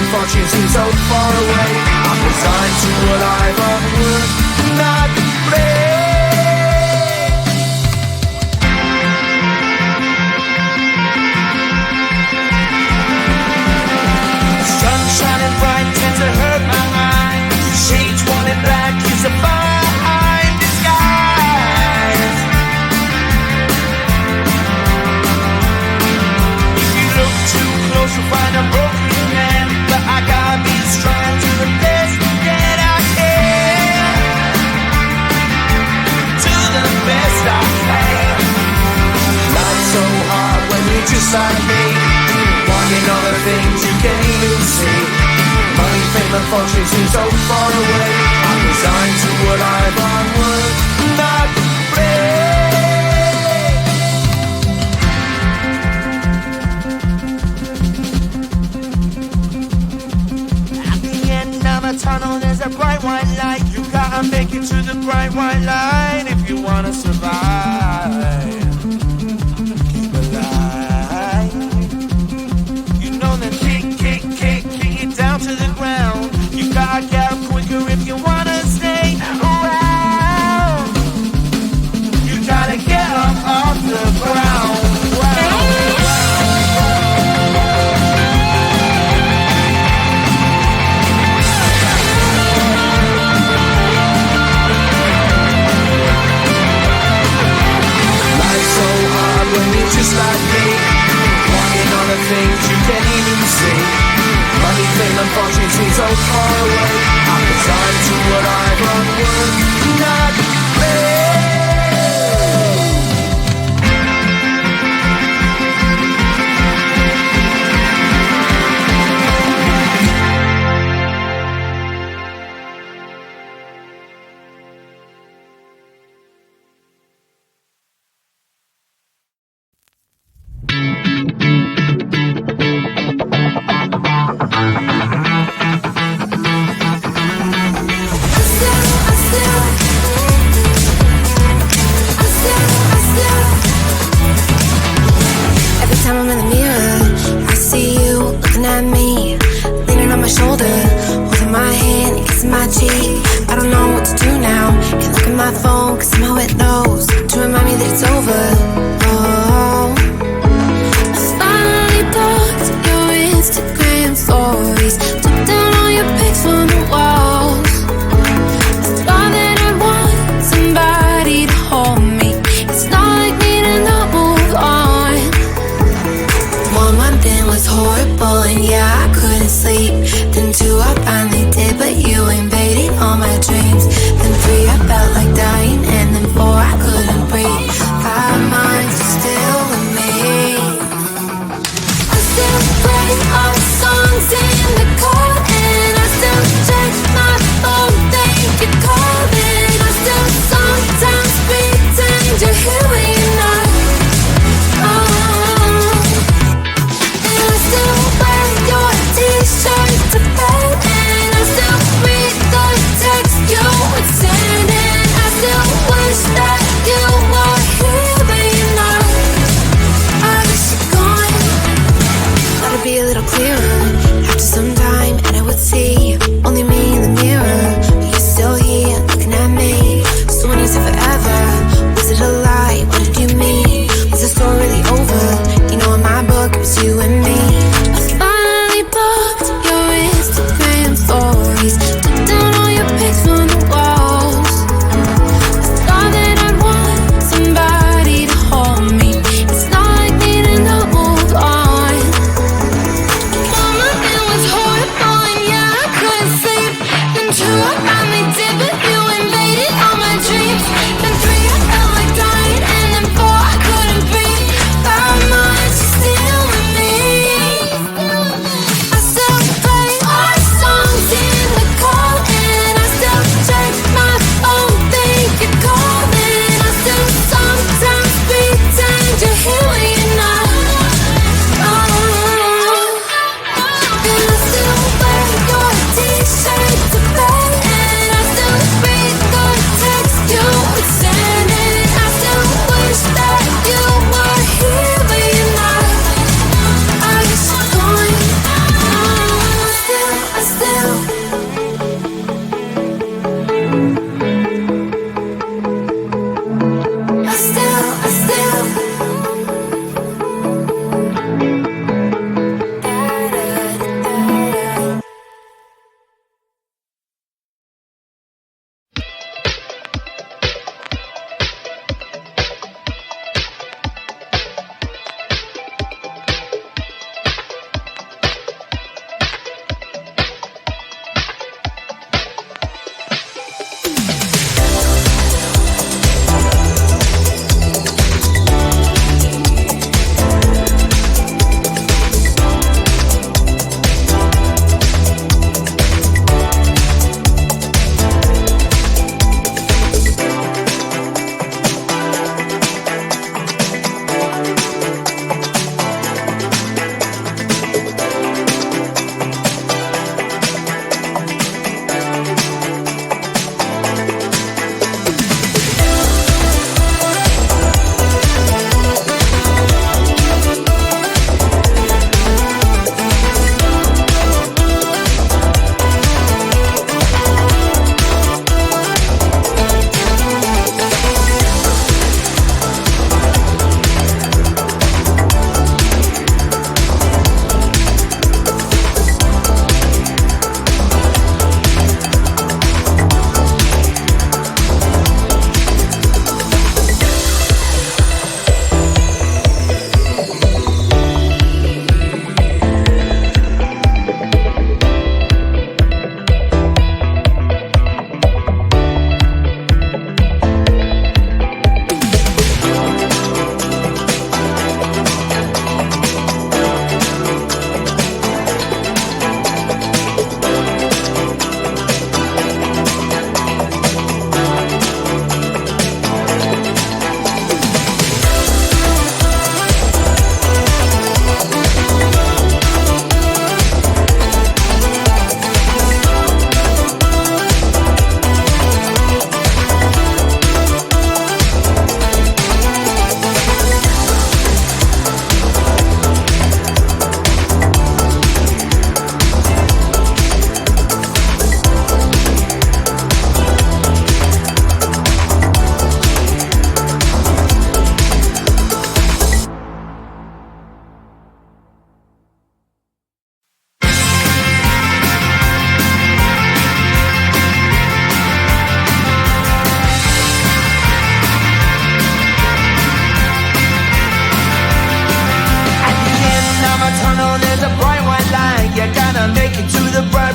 and fortune seem so far away. I'm resigned to what I've unworked, not brave. Sun shining bright tends to hurt my mind. Shades worn in black is a fine disguise. If you look too close you'll find a broken man, but I gotta be strong to the best that I can. To the best I can. Life's so hard when you're just like me, wanting all the things you can't even see. Money, fame and fortune seem so far away. I'm resigned to what I've unworked, not brave. At the end of a tunnel there's a bright white light. You gotta make it to the bright white light if you wanna survive. Keep alive. You know that kick down to the ground. You gotta get up quicker if you wanna stay around. You gotta get up off the ground. Life's so hard when you're just like me, wanting all the things you can't even see. Money, fame and fortune seem so far away. I'm resigned to what I've unworked, not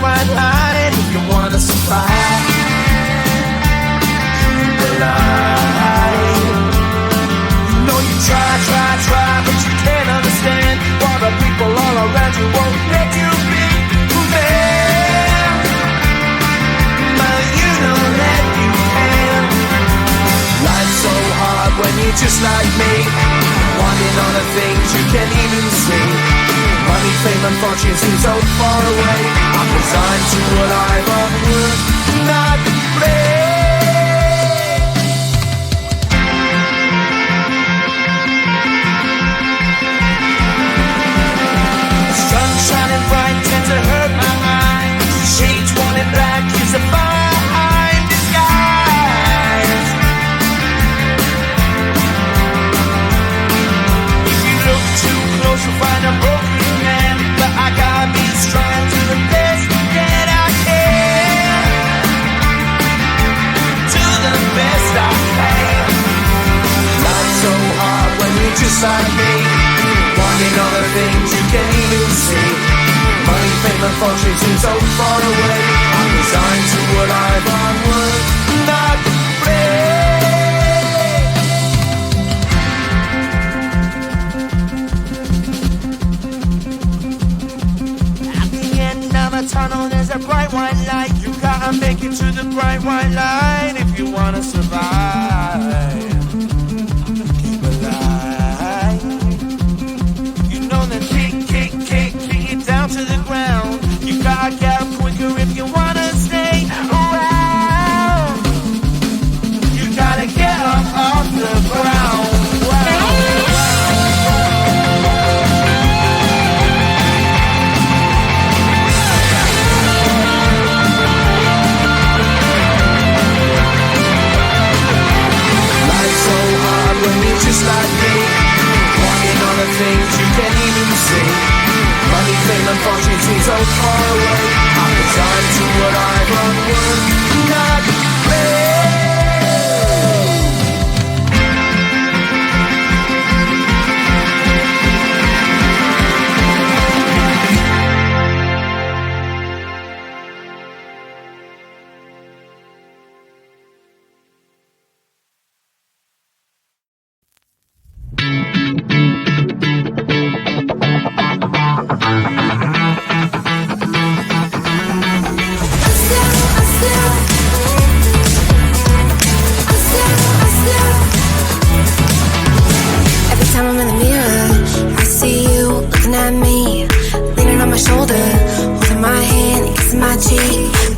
white line if you wanna survive. Keep alive. You know you try, but you can't understand why the people all around you won't let you be man. But you know that you can. Life's so hard when you're just like me, wanting all the things you can't even see. Money, fame and fortune seem so far away. I'm resigned to a life of work, not play. Sun shining bright tends to hurt my eyes. Shades worn in black is a fine disguise. If you look too close you'll find a broken man, but I got me strong to the best that I can. To the best I can. Life's so hard when you're just like me, wanting all the things you can't even see. Money, fame and fortune seem so far away. I'm resigned to a life on work, not play. At the end of a tunnel there's a bright white light. You gotta make it to the bright white light if you wanna survive. Keep alive. You know that kick it down to the ground. You gotta get up quicker if you wanna stay around. You gotta get up off the ground. Life's so hard when you're just like me, wanting all the things you can't even see. Money, fame and fortune seem so far away. I'm resigned to what I've unworked, not play.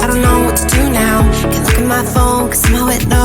I don't know what to do now. Can't look at my phone 'cause I'm out with no